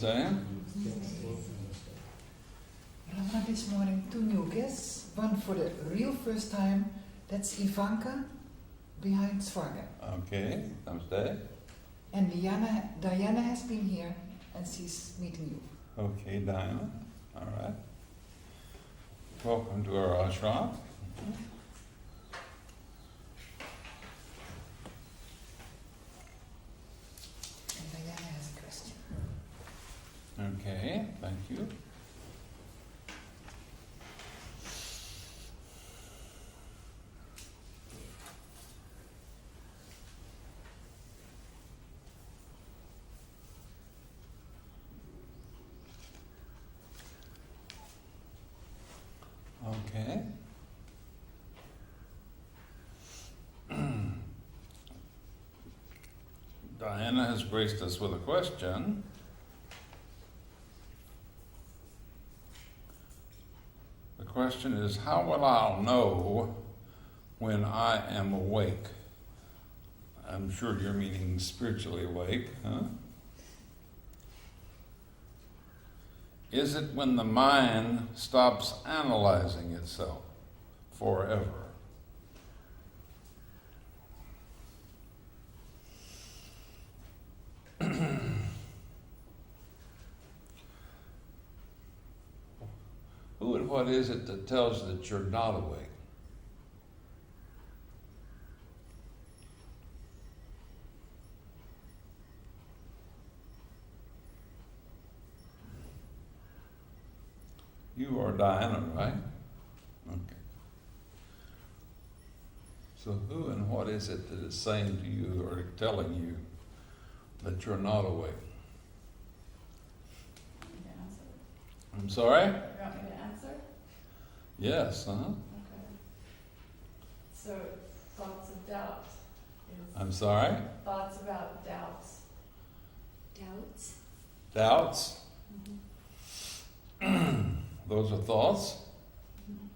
Namaste. Ramana, this morning, 2 new guests. One for the real first time, that's Ivanka, behind Svarga. Okay, namaste. And Diana has been here, and she's meeting you. Okay, Diana. All right. Welcome to our ashram. And Diana has a question. Okay, thank you. Okay. Diana has graced us with a question. The question is, how will I know when I am awake? I'm sure you're meaning spiritually awake, huh? Is it when the mind stops analyzing itself forever? Who and what is it that tells you that you're not awake? You are Diana, right? Okay. So who and what is it that is saying to you or telling you that you're not awake? I'm sorry? You want me to answer? Yes, Okay. So, thoughts of doubt. I'm sorry? Thoughts about doubts. Doubts? Doubts? Mm-hmm. Those are thoughts? Mm-hmm.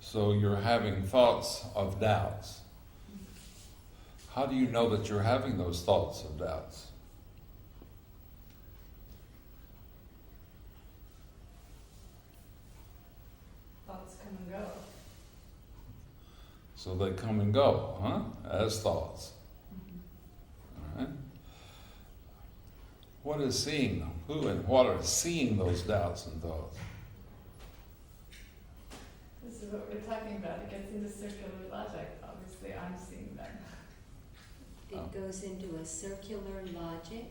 So you're having thoughts of doubts. How do you know that you're having those thoughts of doubts? Thoughts come and go. So they come and go, huh? As thoughts. Mm-hmm. All right. What is seeing them? Who and what are seeing those doubts and thoughts? This is what we're talking about. It gets into circular logic. Obviously, I'm seeing them. It goes into a circular logic.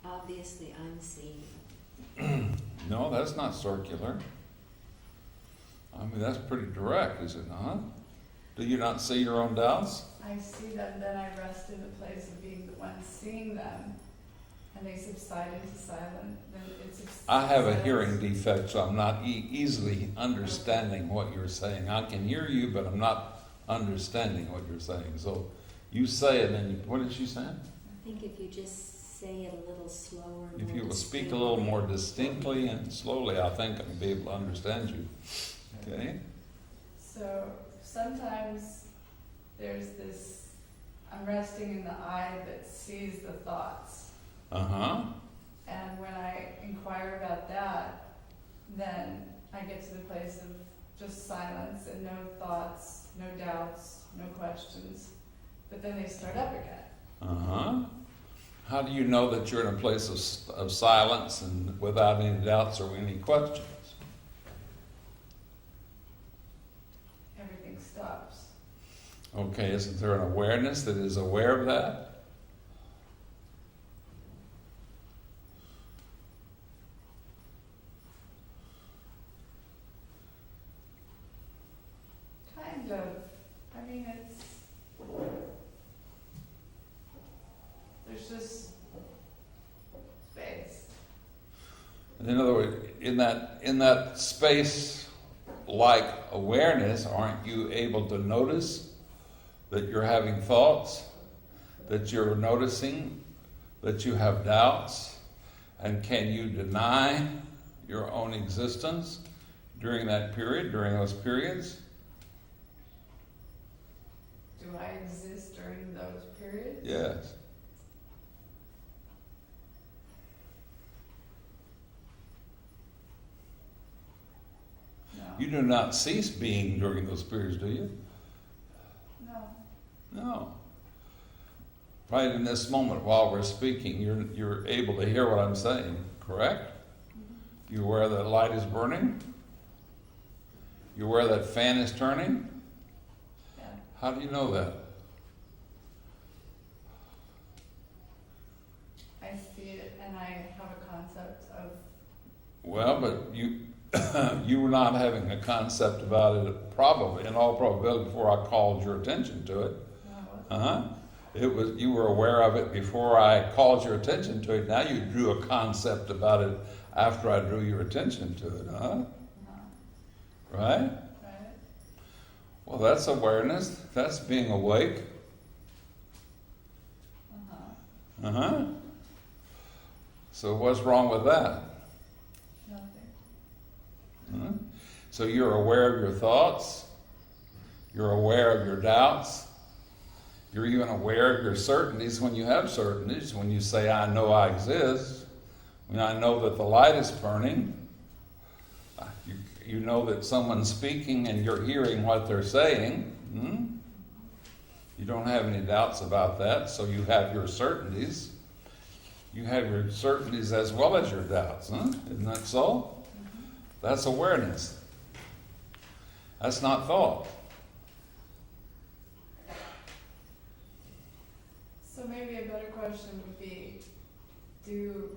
Obviously, I'm seeing. No, that's not circular. I mean, that's pretty direct, is it not? Do you not see your own doubts? I see them, then I rest in the place of being the one seeing them, and they subside into silence. Then it subsides. I have a hearing defect, so I'm not easily understanding what you're saying. I can hear you, but I'm not understanding what you're saying. So you say it, and what did she say? I think if you just say it a little slower. If you will speak a little more distinctly and slowly, I think I'll be able to understand you. Okay? So sometimes there's this, I'm resting in the eye that sees the thoughts. Uh-huh. And when I inquire about that, then I get to the place of just silence and no thoughts, no doubts, no questions. But then they start up again. Uh-huh. How do you know that you're in a place of silence and without any doubts or any questions? Everything stops. Okay, isn't there an awareness that is aware of that? Kind of. I mean, there's just space. In other words, in that space like awareness, aren't you able to notice that you're having thoughts, that you're noticing that you have doubts, and can you deny your own existence during that period, during those periods? Do I exist during those periods? Yes. You do not cease being during those periods, do you? No. No. Right in this moment while we're speaking, you're able to hear what I'm saying, correct? Mm-hmm. You're aware that light is burning? You're aware that fan is turning? Yeah. How do you know that? I see it and I have a concept of. Well, but you were not having a concept about it probably, in all probability, before I called your attention to it. No, Uh-huh. It was, you were aware of it before I called your attention to it. Now you drew a concept about it after I drew your attention to it, huh? Right? right? Well, that's awareness. That's being awake. Uh-huh. Uh-huh. So what's wrong with that? Nothing. Huh? So you're aware of your thoughts. You're aware of your doubts. You're even aware of your certainties when you have certainties. When you say, I know I exist. When I know that the light is burning. You know that someone's speaking and you're hearing what they're saying. Hmm? You don't have any doubts about that, so you have your certainties. You have your certainties as well as your doubts, huh? Isn't that so? That's awareness. That's not thought. So maybe a better question would be, do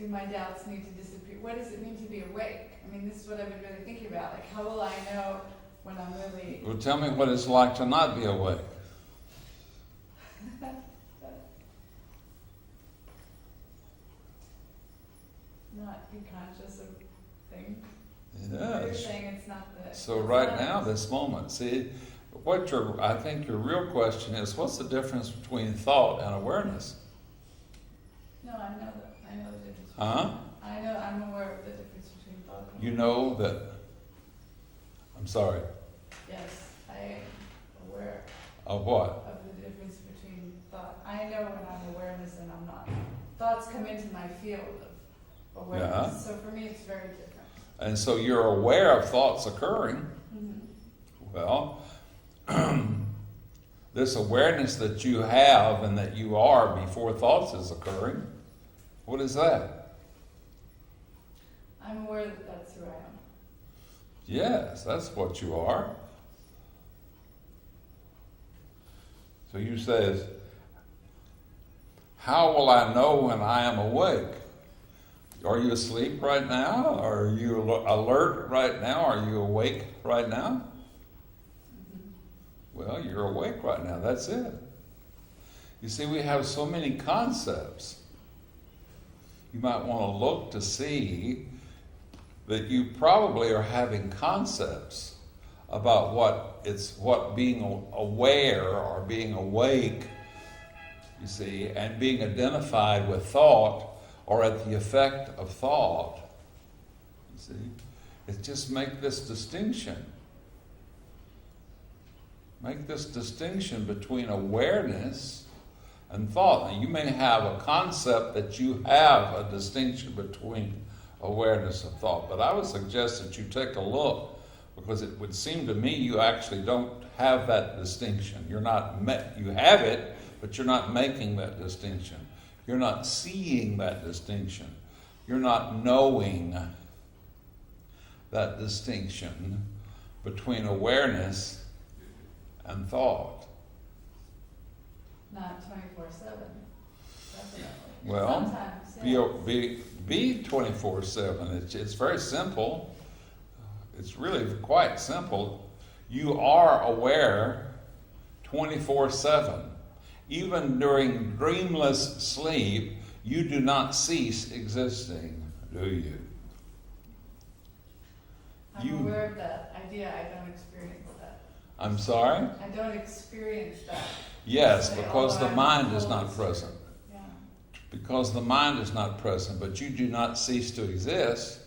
my doubts need to disappear? What does it mean to be awake? I mean, this is what I've been really thinking about. Like, how will I know when I'm really... Well, tell me what it's like to not be awake. Not be conscious of things. Yes. You're saying it's not the... So it's right not- now, this moment, see, I think your real question is, what's the difference between thought and awareness? No, I know the difference. Huh? I'm aware of the difference between thought and... You know that, I'm sorry, Yes, I am aware of what? of the difference between thought. I know when I'm awareness and I'm not. Thoughts come into my field of awareness. Yeah. So for me, it's very different. And so you're aware of thoughts occurring. Mm-hmm. Well, this awareness that you have and that you are before thoughts is occurring, what is that? I'm aware that that's who I am. Yes, that's what you are. So you says, how will I know when I am awake? Are you asleep right now? Are you alert right now? Are you awake right now? Mm-hmm. Well, you're awake right now. That's it. You see, we have so many concepts. You might want to look to see that you probably are having concepts about what being aware or being awake, you see, and being identified with thought or at the effect of thought. You see, it's just make this distinction. Make this distinction between awareness and thought. Now, you may have a concept that you have a distinction between awareness and thought, but I would suggest that you take a look, because it would seem to me you actually don't have that distinction. You have it, but you're not making that distinction. You're not seeing that distinction. You're not knowing that distinction between awareness and thought. Not 24/7. Definitely. Well, sometimes, yeah. be 24/7. It's very simple. It's really quite simple. You are aware 24/7. Even during dreamless sleep, you do not cease existing, do you? I'm aware of that idea. I don't experience that. I'm sorry? I don't experience that. Yes, Say, because the I'm mind is full not of- present. Yeah. Because the mind is not present, but you do not cease to exist.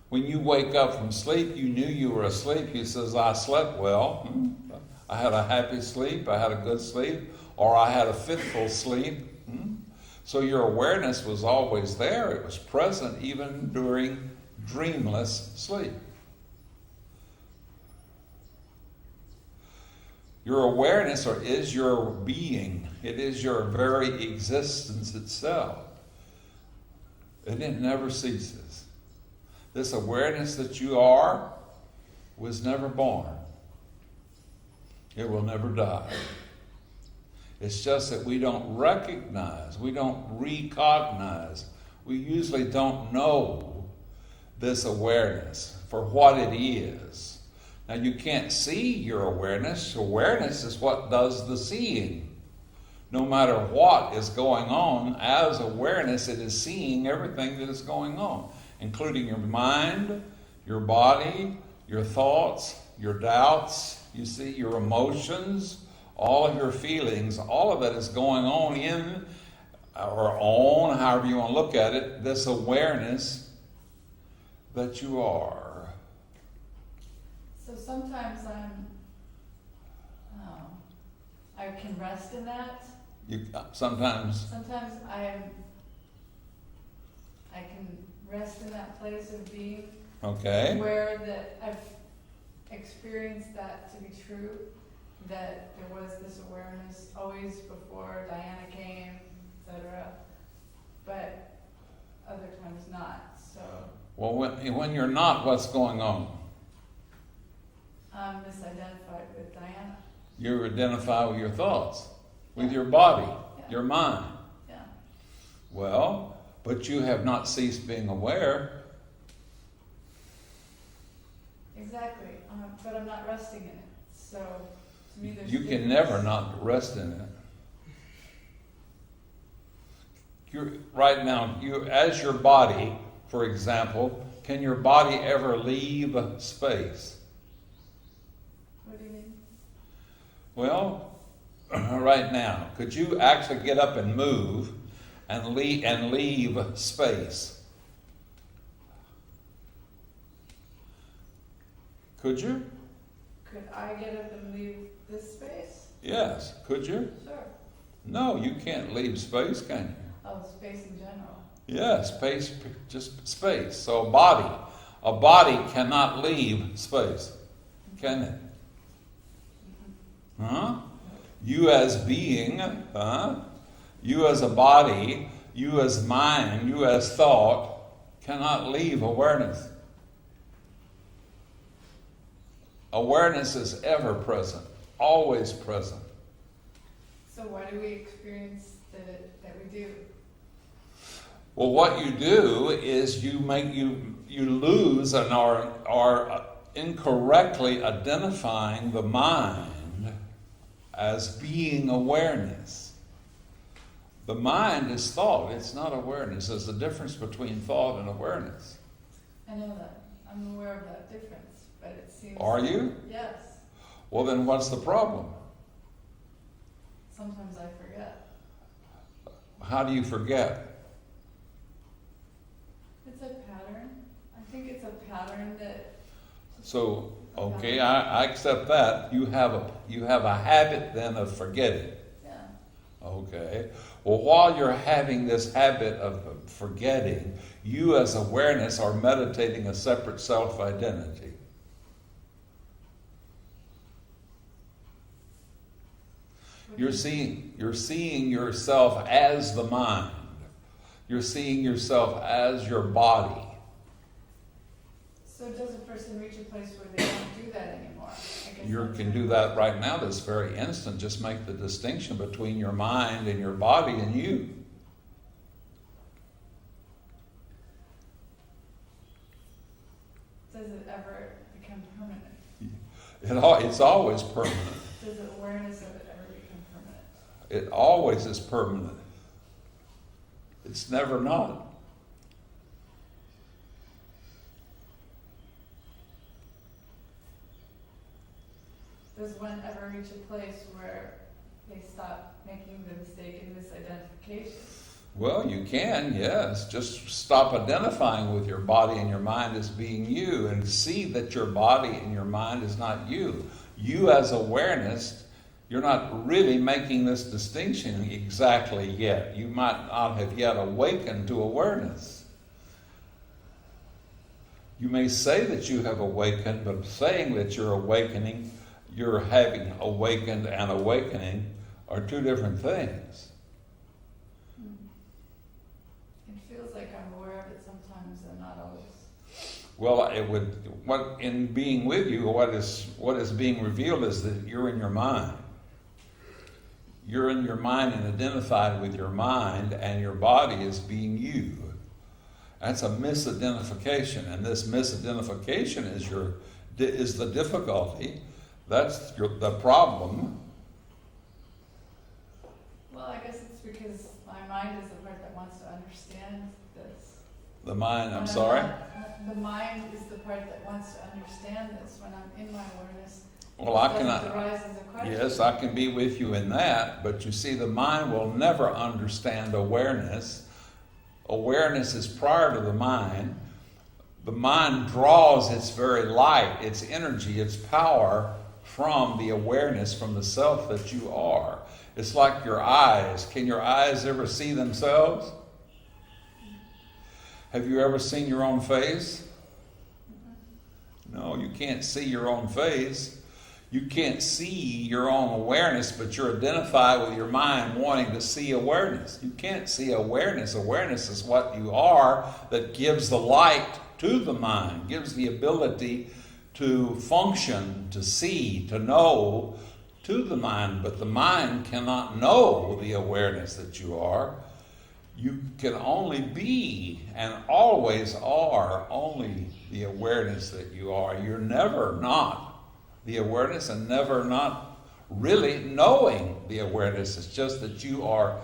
When you wake up from sleep, you knew you were asleep. He says, I slept well. I had a happy sleep. I had a good sleep. Or I had a fitful sleep. So your awareness was always there. It was present even during dreamless sleep. Your awareness is your being. It is your very existence itself. And it never ceases. This awareness that you are was never born. It will never die. It's just that we don't recognize, we don't recognize, we usually don't know this awareness for what it is. Now you can't see your awareness. Awareness is what does the seeing. No matter what is going on, as awareness, it is seeing everything that is going on, including your mind, your body, your thoughts, your doubts, you see, your emotions, all of your feelings, all of that is going on in, or on, however you want to look at it, this awareness that you are. So sometimes I can rest in that. Sometimes I can rest in that place of being. Okay. Where that I've experienced that to be true, that there was this awareness always before Diana came, etc. But other times not. So. Well, when you're not, what's going on? I'm misidentified with Diana. You identify with your thoughts, with your body, your mind. Yeah. Well, but you have not ceased being aware. Exactly. But I'm not resting in it. So to me, there's You can never not rest in it. Right now, as your body, for example, can your body ever leave space? What do you mean? Well, right now, could you actually get up and move and leave space? Could you? Could I get up and leave this space? Yes. Could you? Sure. No, you can't leave space, can you? Oh, space in general. Yeah, space, just space. So a body cannot leave space, can it? Huh? You as being, you as a body, you as mind, you as thought, cannot leave awareness. Awareness is ever present, always present. So why do we experience that we do? Well, what you do is you lose and are incorrectly identifying the mind as being awareness. The mind is thought, it's not awareness. There's a difference between thought and awareness. I know that. I'm aware of that difference, but it seems... Are you? Yes. Well, then what's the problem? Sometimes I forget. How do you forget? It's a pattern. I think it's a pattern that... So, okay, I accept that. You have a habit then of forgetting. Yeah. Okay. Well, while you're having this habit of forgetting, you as awareness are meditating a separate self-identity. You're seeing yourself as the mind. You're seeing yourself as your body. So does a person reach a place where they don't do that anymore? You can do that right now, this very instant. Just make the distinction between your mind and your body and you. Does it ever become permanent? It's always permanent. Does the awareness of it ever become permanent? It always is permanent. It's never not. Does one ever reach a place where they stop making the mistake in misidentification? Well, you can, yes. Just stop identifying with your body and your mind as being you and see that your body and your mind is not you. You as awareness You're not really making this distinction exactly yet. You might not have yet awakened to awareness. You may say that you have awakened, but saying that you're awakening, you're having awakened and awakening are two different things. It feels like I'm aware of it sometimes and not always. Well, it would. What in being with you, what is being revealed is that you're in your mind. You're in your mind and identified with your mind, and your body is being you. That's a misidentification, and this misidentification is the difficulty. That's the problem. Well, I guess it's because my mind is the part that wants to understand this. The mind. I'm When sorry. The mind is the part that wants to understand this. When I'm in my awareness, Well, I it doesn't cannot. arise as a question. Yes, I can be with you in that, but you see, the mind will never understand awareness. Awareness is prior to the mind. The mind draws its very light, its energy, its power from the awareness, from the self that you are. It's like your eyes. Can your eyes ever see themselves? Have you ever seen your own face? No, you can't see your own face. You can't see your own awareness, but you're identified with your mind wanting to see awareness. You can't see awareness. Awareness is what you are that gives the light to the mind, gives the ability to function, to see, to know to the mind. But the mind cannot know the awareness that you are. You can only be and always are only the awareness that you are. You're never not the awareness and never not really knowing the awareness. It's just that you are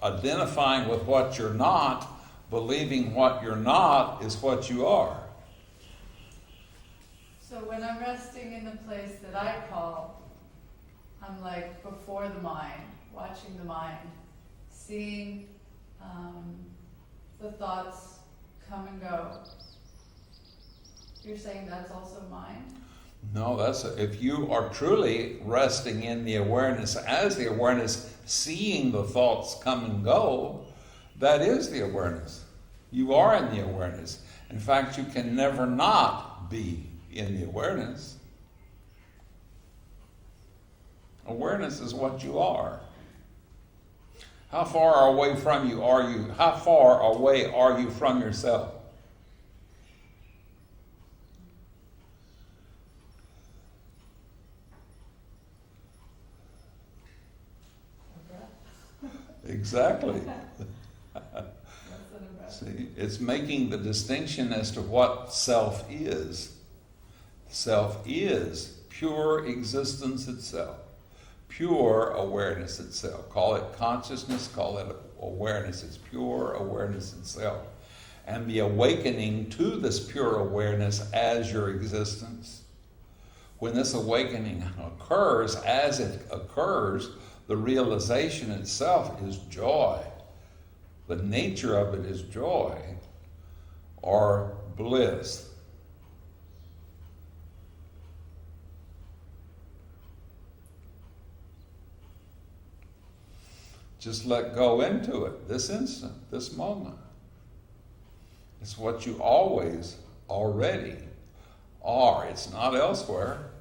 identifying with what you're not, believing what you're not is what you are. So when I'm resting in the place that I call, I'm like before the mind, watching the mind, seeing the thoughts come and go. You're saying that's also mind? No, if you are truly resting in the awareness as the awareness, seeing the thoughts come and go, that is the awareness. You are in the awareness. In fact, you can never not be in the awareness. Awareness is what you are. How far away from you are you? How far away are you from yourself? Exactly. See, it's making the distinction as to what self is. Self is pure existence itself, pure awareness itself. Call it consciousness, call it awareness. It's pure awareness itself. And the awakening to this pure awareness as your existence. When this awakening occurs, as it occurs, the realization itself is joy. The nature of it is joy or bliss. Just let go into it, this instant, this moment. It's what you always already are. It's not elsewhere.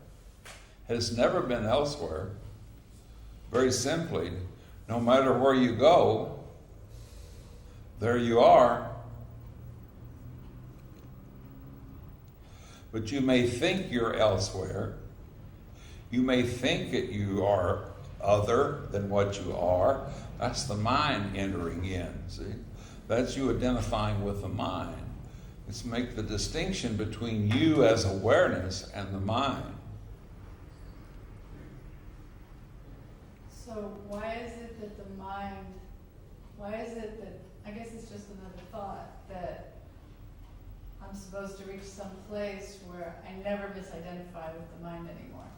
It has never been elsewhere. Very simply, no matter where you go, there you are. But you may think you're elsewhere. You may think that you are other than what you are. That's the mind entering in, see? That's you identifying with the mind. It's make the distinction between you as awareness and the mind. So why is it that the mind, why is it that, I guess it's just another thought, that I'm supposed to reach some place where I never misidentify with the mind anymore?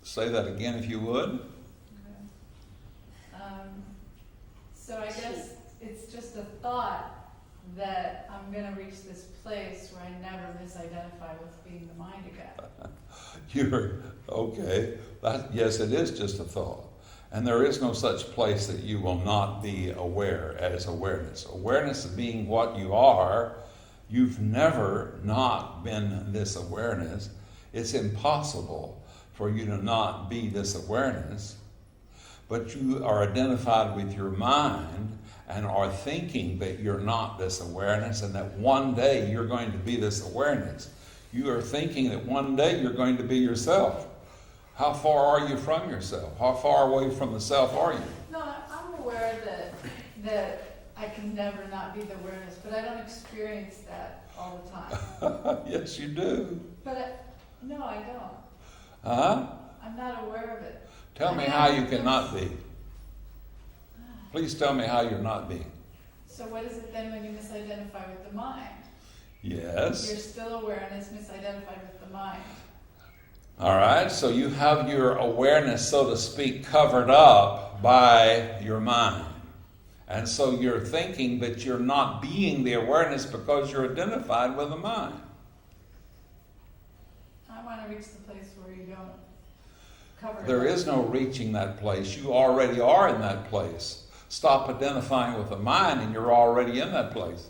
Say that again if you would. Okay. So I guess it's just a thought that I'm going to reach this place where I never misidentify with being the mind again. You're okay. Yes, it is just a thought. And there is no such place that you will not be aware as awareness. Awareness being what you are, you've never not been this awareness. It's impossible for you to not be this awareness. But you are identified with your mind and are thinking that you're not this awareness and that one day you're going to be this awareness. You are thinking that one day you're going to be yourself. How far are you from yourself? How far away from the self are you? No, I'm aware that I can never not be the awareness, but I don't experience that all the time. Yes, you do. But no, I don't. Huh? I'm not aware of it. Tell me how you cannot be. Please tell me how you're not being. So what is it then when you misidentify with the mind? Yes. You're still awareness misidentified with the mind. All right, so you have your awareness, so to speak, covered up by your mind. And so you're thinking that you're not being the awareness because you're identified with the mind. I want to reach the place where you don't cover it. There is no reaching that place. You already are in that place. Stop identifying with the mind and you're already in that place.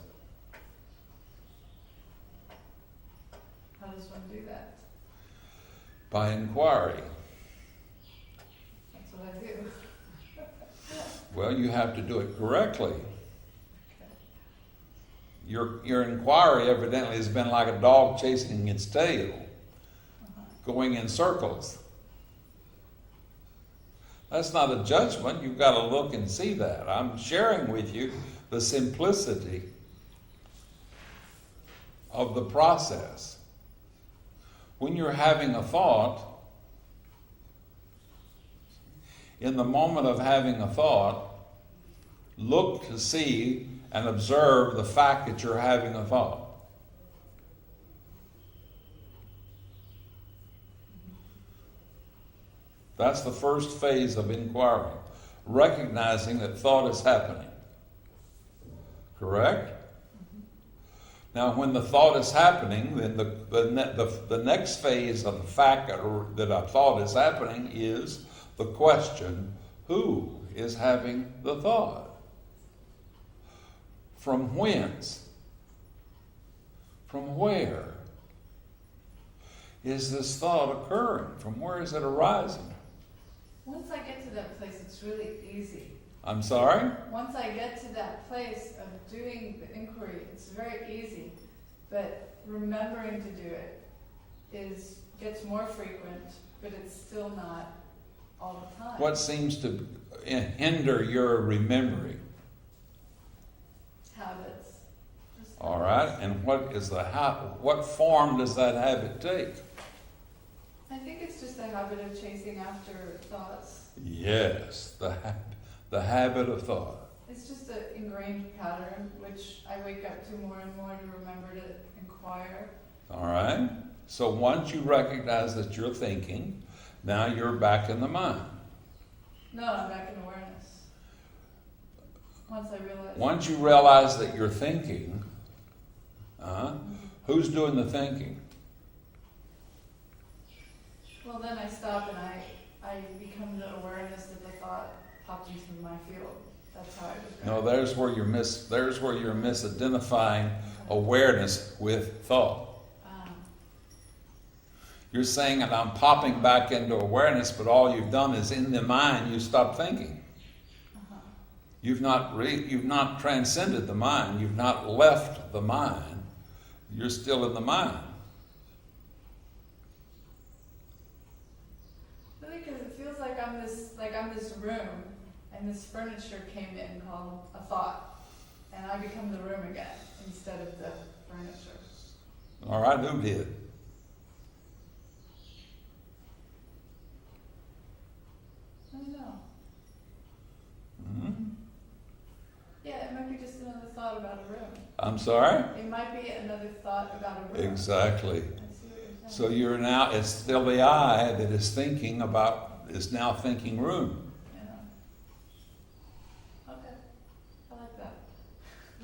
How does one do that? By inquiry. That's what I do. Well, you have to do it correctly. Okay. Your inquiry evidently has been like a dog chasing its tail, going in circles. That's not a judgment. You've got to look and see that. I'm sharing with you the simplicity of the process. When you're having a thought, in the moment of having a thought, look to see and observe the fact that you're having a thought. That's the first phase of inquiry, recognizing that thought is happening. Correct? Now, when the thought is happening, then the next phase of the fact that a thought is happening is the question, who is having the thought? From whence? From where is this thought occurring? From where is it arising? Once I get to that place, it's really easy. I'm sorry? Once I get to that place of doing the inquiry, it's very easy. But remembering to do it gets more frequent, but it's still not all the time. What seems to hinder your remembering? Habits. Just All right, and what form does that habit take? I think it's just a habit of chasing after thoughts. Yes, the habit of thought. It's just an ingrained pattern, which I wake up to more and more to remember to inquire. All right, so once you recognize that you're thinking, now you're back in the mind. No, I'm back in awareness. Once you realize that you're thinking, who's doing the thinking? Well, then I stop and I become the awareness that the thought popped into my field. That's how I describe No, it. there's where you're misidentifying awareness with thought. You're saying that I'm popping back into awareness, but all you've done is in the mind you stop thinking. You've not transcended the mind. You've not left the mind. You're still in the mind. Really, because it feels like I'm this room, and this furniture came in called a thought, and I become the room again instead of the furniture. All right, who did? I don't know. Mm-hmm. Yeah, it might be just another thought about a room. I'm sorry? It might be another thought about a room. Exactly. I see what you're saying. So it's still the I that is now thinking room. Yeah. Okay. I like that.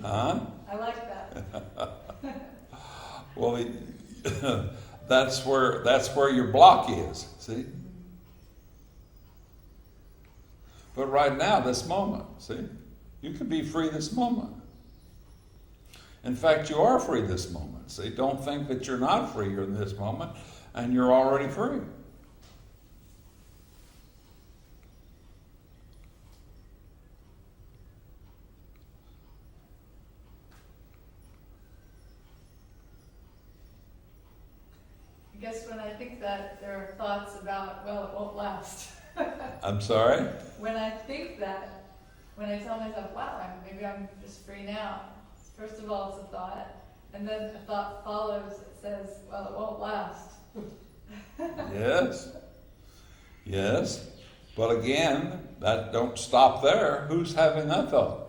Huh? I like that. Well, that's where your block is, see? But right now, this moment, see? You can be free this moment. In fact, you are free this moment, see? Don't think that you're not free in this moment, and you're already free. I guess when I think that, there are thoughts about, well, it won't last. I'm sorry? When I think that, when I tell myself, wow, maybe I'm just free now, first of all, it's a thought, and then a thought follows that says, well, it won't last. Yes. Yes. But again, that don't stop there. Who's having that thought?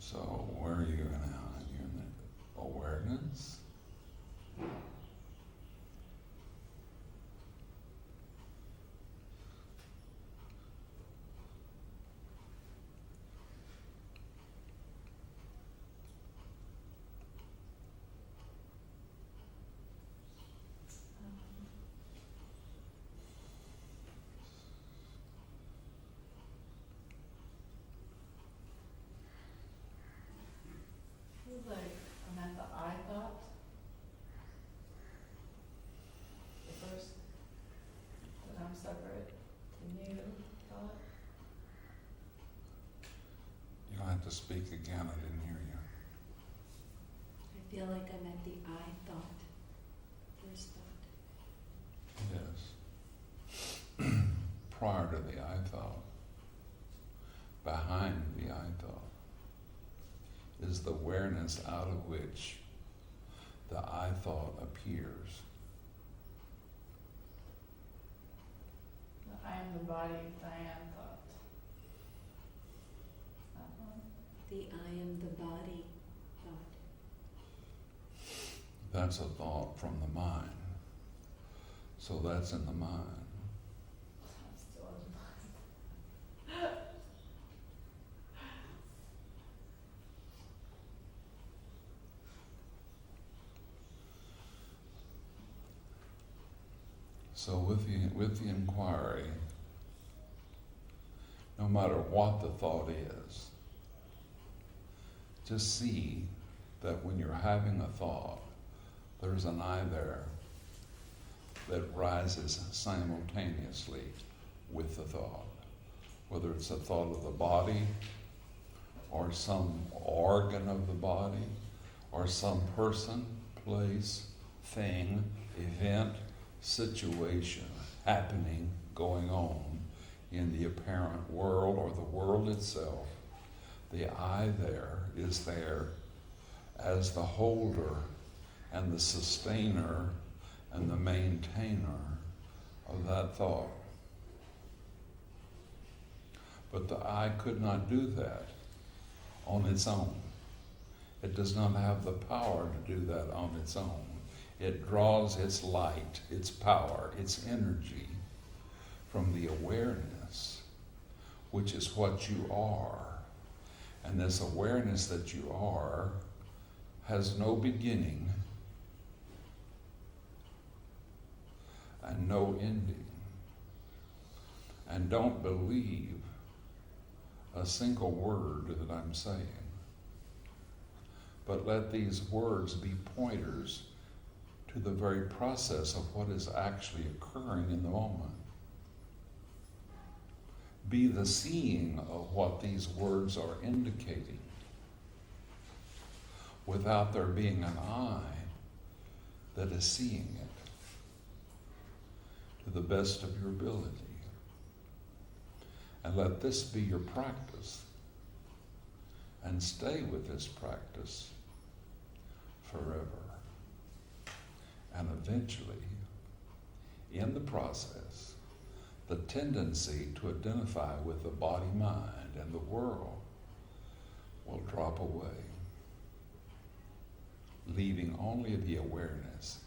So where are you now? You're in the awareness. Feels like I'm at the I thought. The first, that I'm separate, the new thought. You'll have to speak again. I didn't hear you. I feel like I'm at the I thought, first thought. Yes. Prior to the I thought, behind the I thought, is the awareness out of which the I thought appears. The I am the body, Diane thought. That one. The I am the body thought. That's a thought from the mind. So that's in the mind. I'm still in mind. So with the inquiry, no matter what the thought is, just see that when you're having a thought, there's an I there that rises simultaneously with the thought. Whether it's a thought of the body, or some organ of the body, or some person, place, thing, event, situation happening, going on in the apparent world or the world itself, the I there is there as the holder and the sustainer and the maintainer of that thought. But the I could not do that on its own. It does not have the power to do that on its own. It draws its light, its power, its energy from the awareness, which is what you are. And this awareness that you are has no beginning and no ending. And don't believe a single word that I'm saying, but let these words be pointers to the very process of what is actually occurring in the moment. Be the seeing of what these words are indicating, without there being an I that is seeing it to the best of your ability. And let this be your practice, and stay with this practice forever. And eventually, in the process, the tendency to identify with the body, mind, and the world will drop away, leaving only the awareness,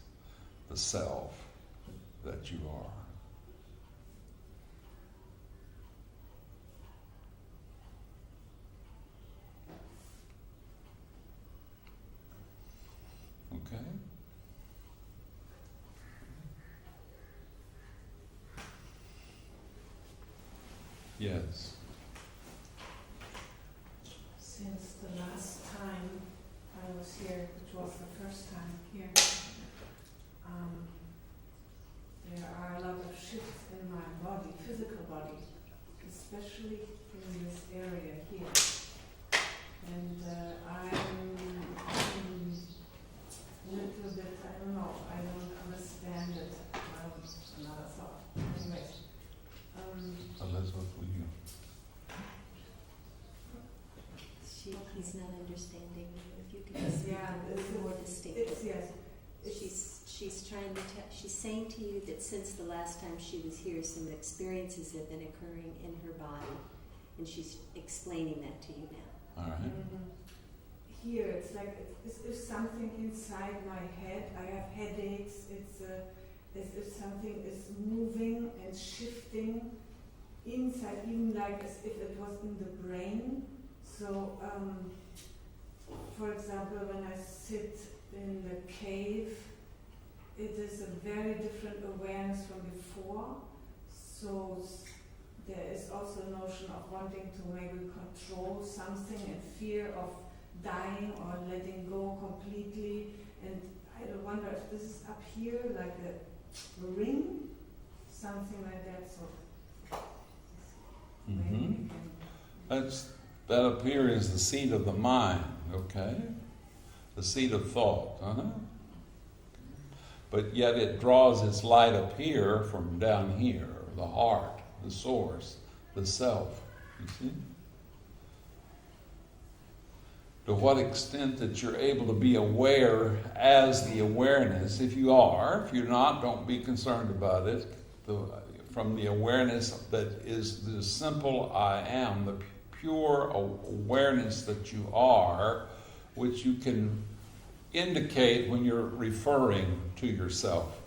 the self that you are. Okay? Yes. Since the last time I was here, which was the first time here, there are a lot of shifts in my body, physical body, especially in this area here. And I'm a little bit, I don't know, I don't understand it. Another thought. Anyways. Elizabeth, will you? He's not understanding you. If you could just Yeah, be more distinctly. Yes. She's trying to she's saying to you that since the last time she was here, some experiences have been occurring in her body, and she's explaining that to you now. All right. Mm-hmm. It's like it's as if something inside my head, I have headaches, it's as if something is moving and shifting inside, even like as if it was in the brain. So, for example, when I sit in the cave, it is a very different awareness from before. So there is also a notion of wanting to maybe control something and fear of dying or letting go completely. And I wonder if this is up here like a ring, something like that. So maybe we can. That up here is the seat of the mind, okay? The seat of thought, But yet it draws its light up here from down here, the heart, the source, the self, you see? To what extent that you're able to be aware as the awareness, if you are, if you're not, don't be concerned about it, from the awareness that is the simple I am, the pure awareness that you are, which you can indicate when you're referring to yourself.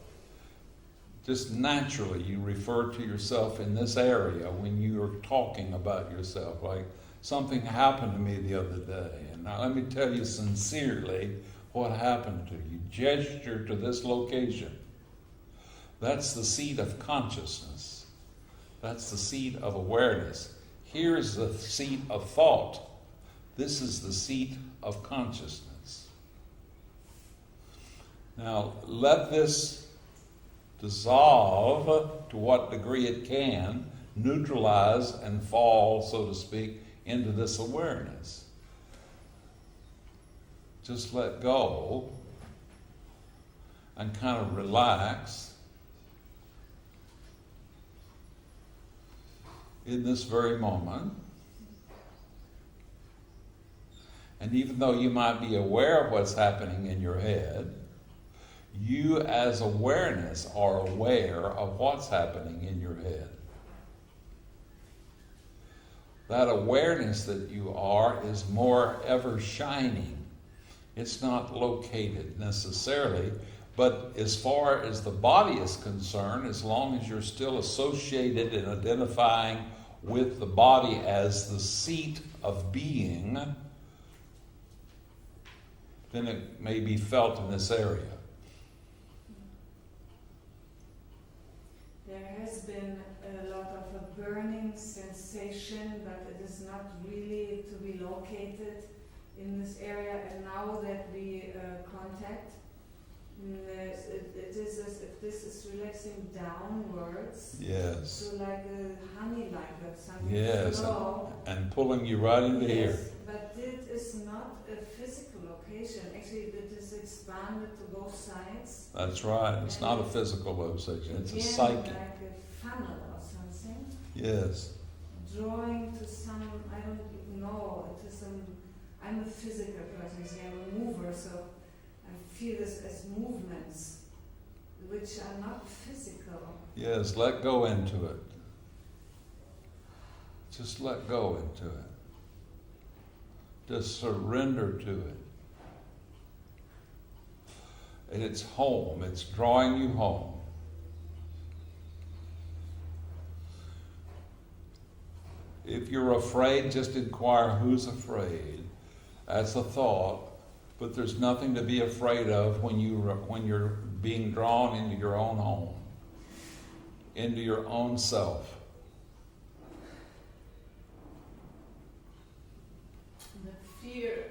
Just naturally, you refer to yourself in this area when you're talking about yourself. Like, something happened to me the other day, and now let me tell you sincerely what happened to you. Gesture to this location. That's the seat of consciousness. That's the seat of awareness. Here's the seat of thought. This is the seat of consciousness. Now, let this dissolve to what degree it can, neutralize and fall, so to speak, into this awareness. Just let go and kind of relax in this very moment. And even though you might be aware of what's happening in your head, you as awareness are aware of what's happening in your head. That awareness that you are is more ever shining. It's not located necessarily, but as far as the body is concerned, as long as you're still associated and identifying with the body as the seat of being, then it may be felt in this area. There has been a lot of a burning sensation, but it is not really to be located in this area. And now that we contact, it is as if this is relaxing downwards. Yes. So like a honey, like something Yes, slow. and pulling you right into Yes, here. but it is not a physical location. Actually, it is expanded to both sides. That's right. It's not a physical location. It's a Again, psychic. like a funnel or something. Yes. Drawing to some, I don't even know, it is some, I'm a physical person, so I'm a mover, so I feel this as movements, which are not physical. Yes, let go into it. Just let go into it. Just surrender to it. And it's home. It's drawing you home. If you're afraid, just inquire who's afraid. That's a thought, but there's nothing to be afraid of when you're being drawn into your own home, into your own self. The fear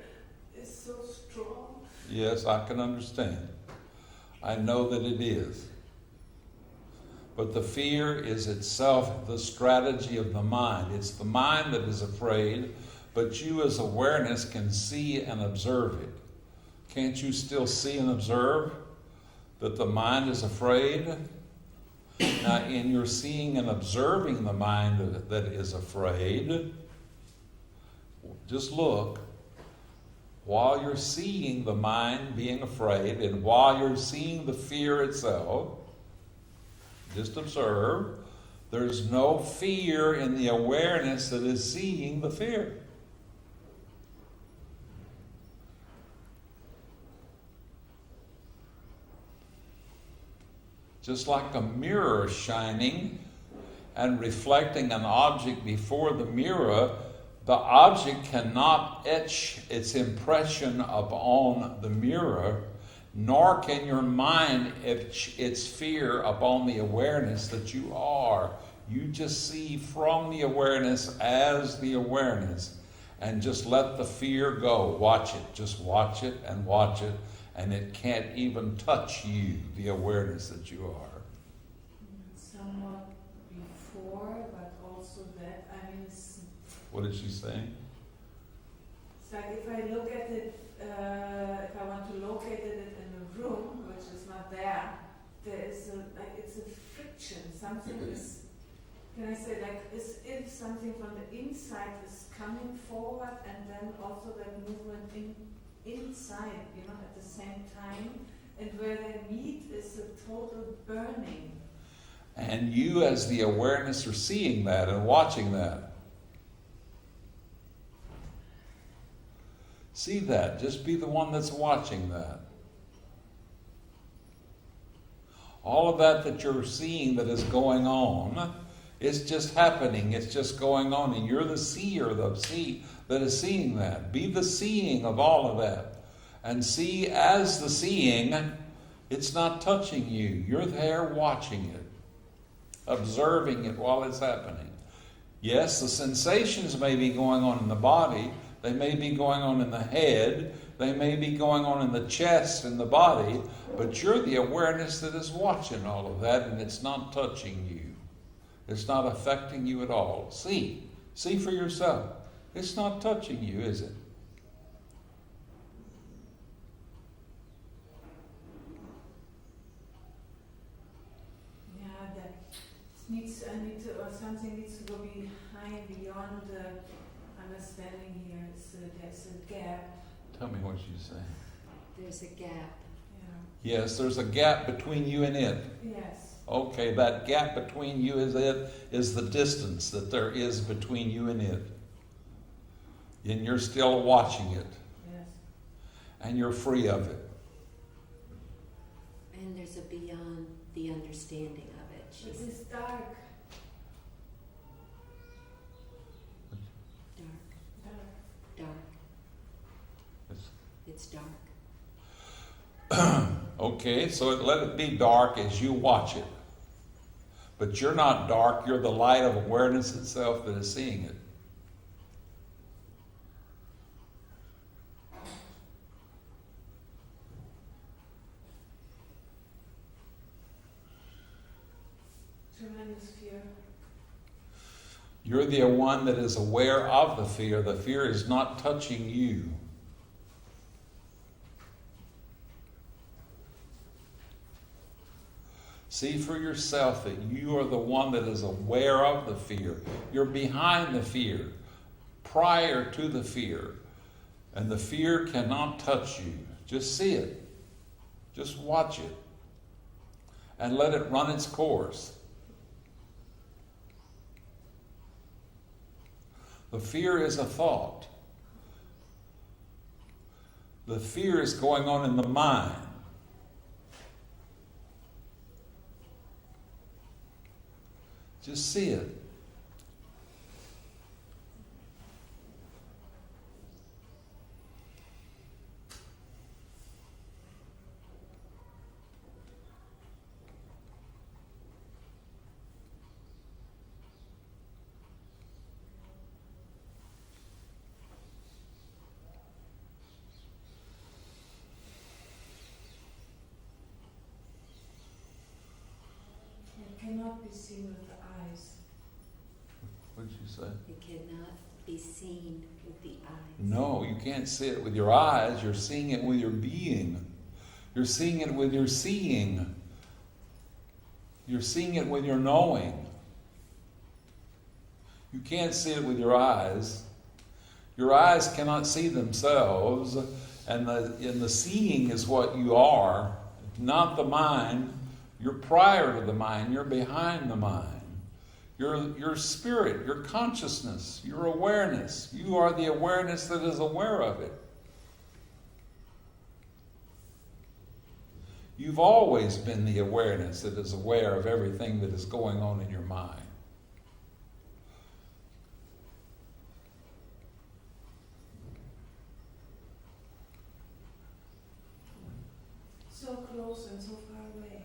is so strong. Yes, I can understand. I know that it is. But the fear is itself the strategy of the mind. It's the mind that is afraid, but you as awareness can see and observe it. Can't you still see and observe that the mind is afraid? Now, in your seeing and observing the mind that is afraid, just look. While you're seeing the mind being afraid, and while you're seeing the fear itself, just observe, there's no fear in the awareness that is seeing the fear. just like a mirror shining and reflecting an object before the mirror. The object cannot etch its impression upon the mirror, nor can your mind etch its fear upon the awareness that you are. You just see from the awareness as the awareness, and just let the fear go. Watch it. Just watch it, and it can't even touch you, the awareness that you are. Somewhat before, but also that, I mean, it's What is she saying? like if I look at it, if I want to locate it in a room, which is not there, there is it's a friction. Something is, can I say, like, as if something from the inside is coming forward, and then also that movement inside, at the same time, and where they meet is a total burning. And you as the awareness are seeing that and watching that. See that. Just be the one that's watching that. All of that you're seeing that is going on, it's just happening. It's just going on. And you're the seer, that is seeing that. Be the seeing of all of that. And see as the seeing, it's not touching you. You're there watching it, observing it while it's happening. Yes, the sensations may be going on in the body. They may be going on in the head. They may be going on in the chest and the body. But you're the awareness that is watching all of that, and it's not touching you. It's not affecting you at all. See for yourself. It's not touching you, is it? Yeah, something needs to go behind, beyond the understanding here. There's a gap. Tell me what you say. There's a gap. Yes, there's a gap between you and it. Yes. Okay, that gap between you and it is the distance that there is between you and it. And you're still watching it. Yes. And you're free of it. And there's a beyond the understanding of it. It is dark. Dark. It's dark. Okay, so let it be dark as you watch it. But you're not dark, you're the light of awareness itself that is seeing it. Tremendous fear. You're the one that is aware of the fear. The fear is not touching you. See for yourself that you are the one that is aware of the fear. You're behind the fear, prior to the fear. And the fear cannot touch you. Just see it. Just watch it. And let it run its course. The fear is a thought. The fear is going on in the mind. Just see it. It cannot be seen with the eyes. What did you say? It cannot be seen with the eyes. No, you can't see it with your eyes. You're seeing it with your being. You're seeing it with your seeing. You're seeing it with your knowing. You can't see it with your eyes. Your eyes cannot see themselves, and the seeing is what you are, not the mind. You're prior to the mind. You're behind the mind. Your spirit, your consciousness, your awareness. You are the awareness that is aware of it. You've always been the awareness that is aware of everything that is going on in your mind. So close and so far away.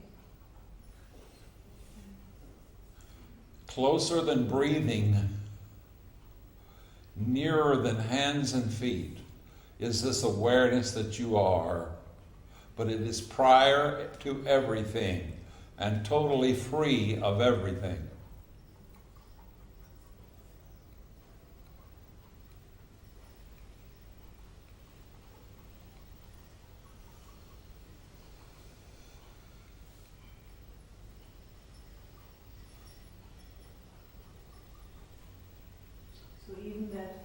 Closer than breathing, nearer than hands and feet, is this awareness that you are. But it is prior to everything and totally free of everything. So even that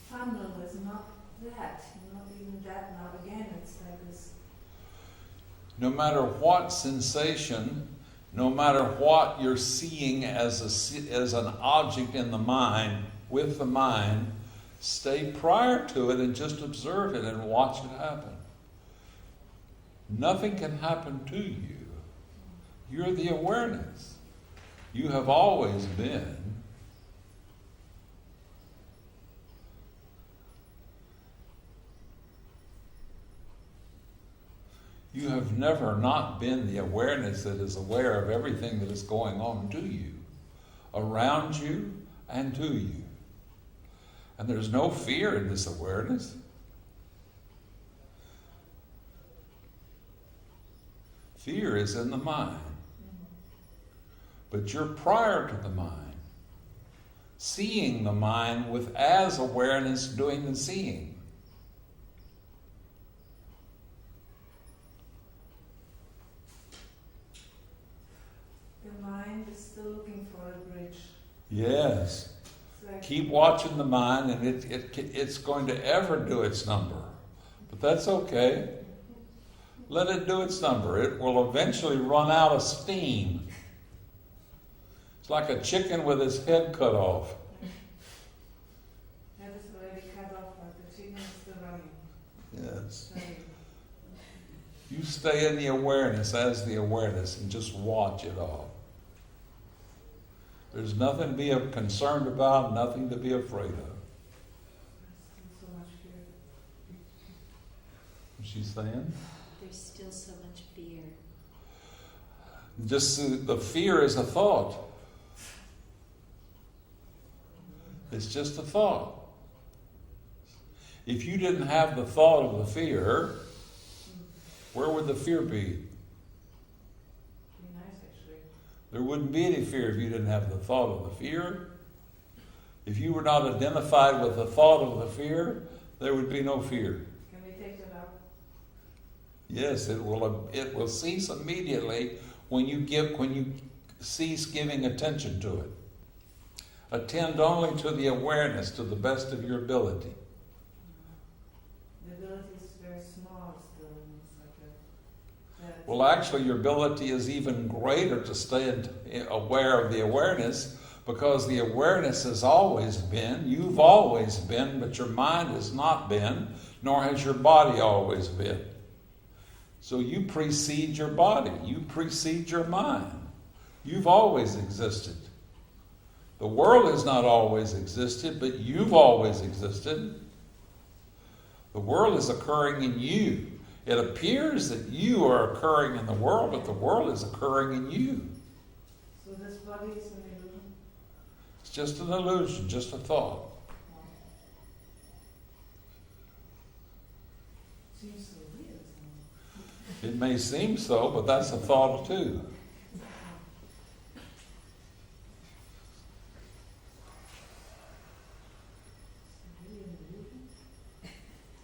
funnel is not that, not even that. Now again, it's like this. No matter what sensation, no matter what you're seeing as an object in the mind, with the mind, stay prior to it and just observe it and watch it happen. Nothing can happen to you. You're the awareness. You have always been. You have never not been the awareness that is aware of everything that is going on to you, around you, and to you. And there's no fear in this awareness. Fear is in the mind. But you're prior to the mind, seeing the mind with as awareness doing the seeing. The mind is still looking for a bridge. Yes. It's like Keep watching the mind, and it's going to ever do its number. But that's okay. Let it do its number. It will eventually run out of steam. It's like a chicken with its head cut off. that is already cut off, but the chicken is still running. Yes. Running. You stay in the awareness as the awareness and just watch it all. There's nothing to be concerned about, nothing to be afraid of. There's still so much fear. What's she saying? There's still so much fear. Just the fear is a thought. It's just a thought. If you didn't have the thought of the fear, where would the fear be? Be nice, actually. There wouldn't be any fear if you didn't have the thought of the fear. If you were not identified with the thought of the fear, there would be no fear. Can we take that out? Yes, it will cease immediately when you cease giving attention to it. Attend only to the awareness to the best of your ability. The ability is very small still. It's like a, Well, actually, your ability is even greater to stay aware of the awareness, because the awareness has always been, you've always been, but your mind has not been, nor has your body always been. So you precede your body, you precede your mind. You've always existed. The world has not always existed, but you've always existed. The world is occurring in you. It appears that you are occurring in the world, but the world is occurring in you. so this body is an illusion. It's just an illusion, just a thought. Seems so real. It may seem so, but that's a thought too. Really an illusion?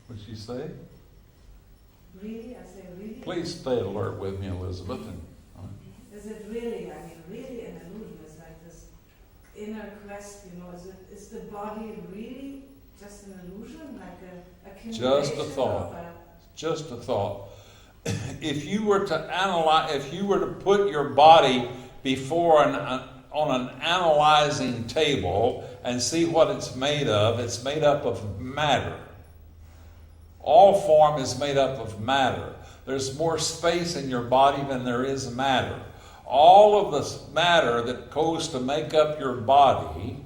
What'd she say? Really? I say really? Please stay alert with me, Elizabeth. Is it really? I mean, really an illusion? It's like this inner quest, is the body really just an illusion? Like a Just a thought. Just a thought. If you were to analyze, if you were to put your body before on an analyzing table and see what it's made up of matter. All form is made up of matter. There's more space in your body than there is matter. All of the matter that goes to make up your body,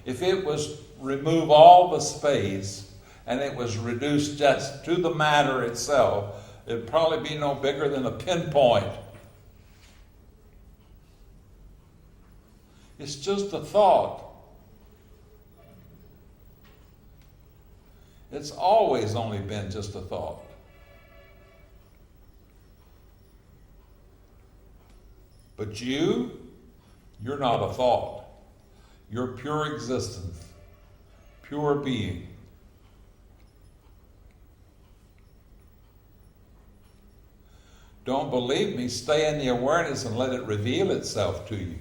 if it was remove all the space and it was reduced just to the matter itself, it'd probably be no bigger than a pinpoint. It's just a thought. It's always only been just a thought. But you're not a thought. You're pure existence, pure being. Don't believe me? Stay in the awareness and let it reveal itself to you.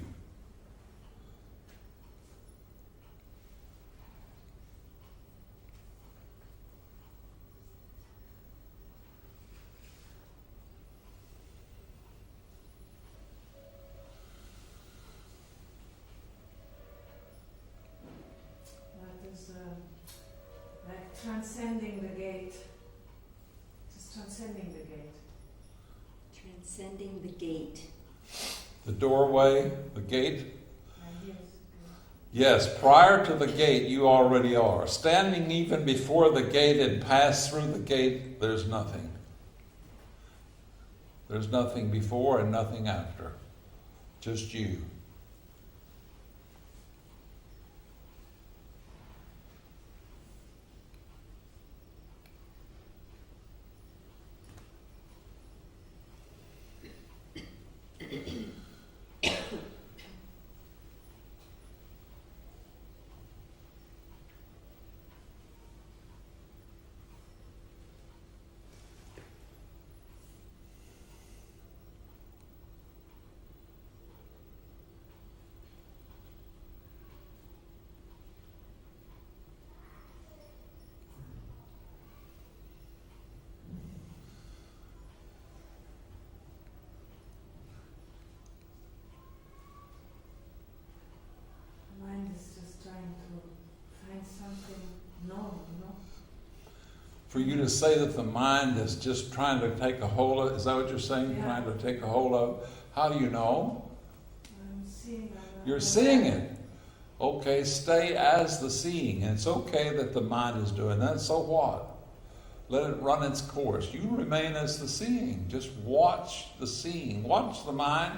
That is like transcending the gate. Just transcending the gate. Transcending the gate. The doorway, the gate. Yes. Yes, prior to the gate, you already are. Standing even before the gate and pass through the gate, there's nothing. There's nothing before and nothing after. Just you. Mind is just trying to find something known, For you to say that the mind is just trying to take a hold of, is that what you're saying? Yeah. Trying to take a hold of? How do you know? I'm seeing. You're seeing it. Okay, stay as the seeing. And it's okay that the mind is doing that. So what? Let it run its course. You remain as the seeing. Just watch the seeing. Watch the mind.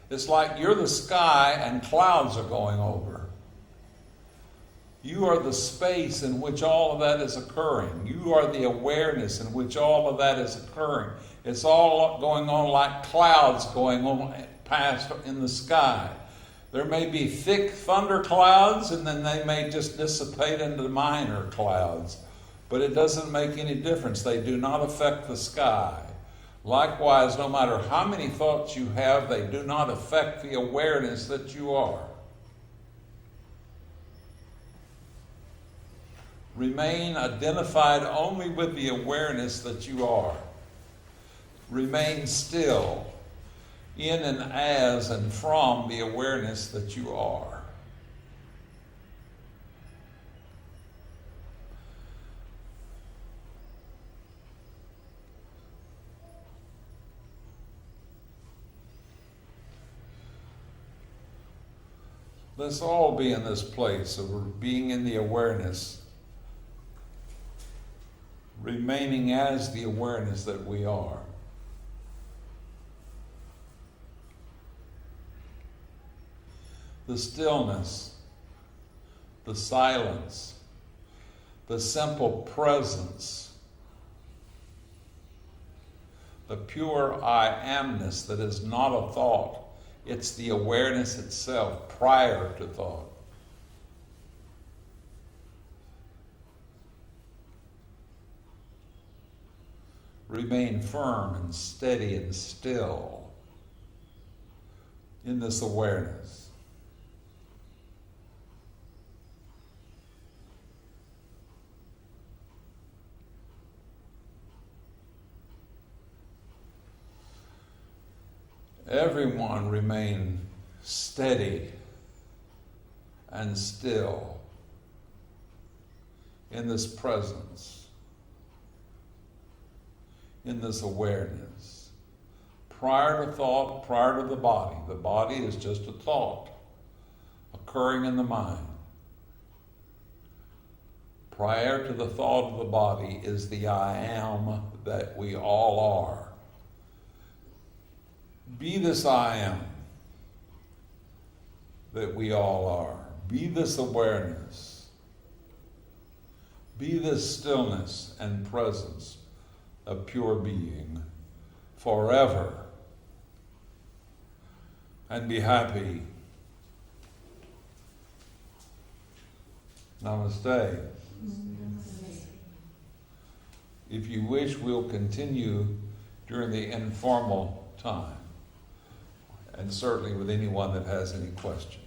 It's like you're the sky and clouds are going over. You are the space in which all of that is occurring. You are the awareness in which all of that is occurring. It's all going on like clouds going on past in the sky. There may be thick thunder clouds, and then they may just dissipate into minor clouds. But it doesn't make any difference. They do not affect the sky. Likewise, no matter how many thoughts you have, they do not affect the awareness that you are. Remain identified only with the awareness that you are. Remain still in and as and from the awareness that you are. Let's all be in this place of being in the awareness, remaining as the awareness that we are. The stillness, the silence, the simple presence, the pure I amness that is not a thought. It's the awareness itself prior to thought. Remain firm and steady and still in this awareness. Everyone remain steady and still in this presence. in this awareness. Prior to thought, prior to the body is just a thought occurring in the mind. Prior to the thought of the body is the I am that we all are. Be this I am that we all are. Be this awareness. Be this stillness and presence of pure being forever. And be happy. Namaste. If you wish, we'll continue during the informal time, and certainly with anyone that has any questions.